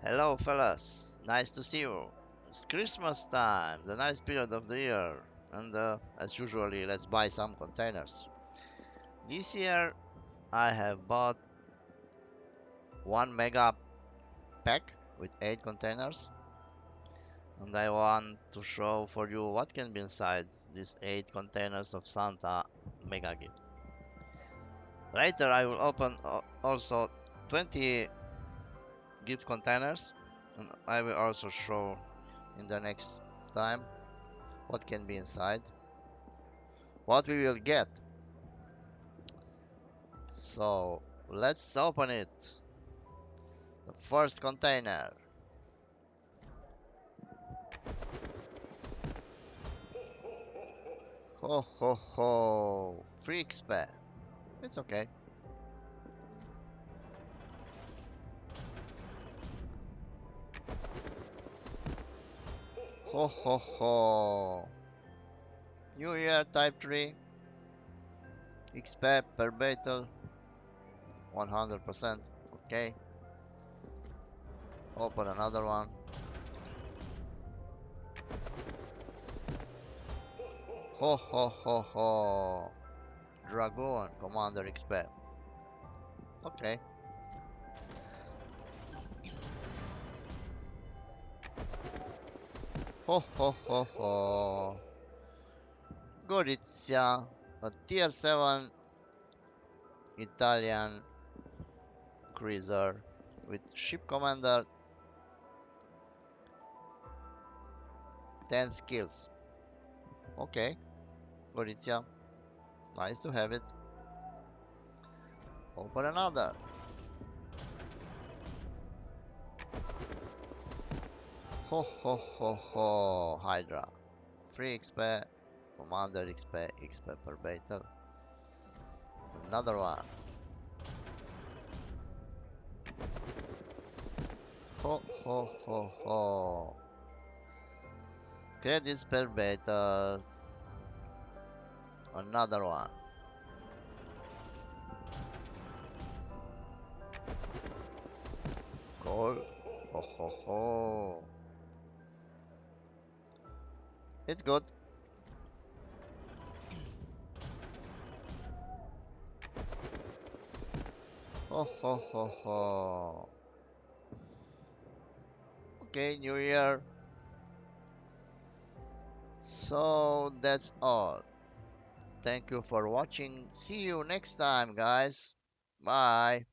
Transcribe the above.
Hello, fellas. Nice to see you. It's Christmas time, the nice period of the year, and as usually, let's buy some containers. This year, I have bought 1 mega pack with 8 containers, and I want to show for you what can be inside these 8 containers of Santa mega gift. Later, I will open also 20 gift containers, and I will also show in the next time what can be inside, what we will get. So let's open it. The first container. Ho ho ho. Free XP. It's okay. Ho ho ho. New Year Type 3. XP per battle. 100%. Okay. Open another one. Ho ho ho ho. Dragoon Commander XP. Okay. Ho ho ho ho. Gorizia. A tier 7 Italian cruiser with ship commander 10 skills. Okay, Gorizia, nice to have it. Open another. Ho ho ho ho, Hydra. Free XP, Commander XP, XP per battle. Another one. Ho ho ho ho. Credits per battle. Another one. Gold. Ho ho ho. It's good. Ho ho ho ho. Okay, New Year. So that's all. Thank you for watching. See you next time, guys. Bye.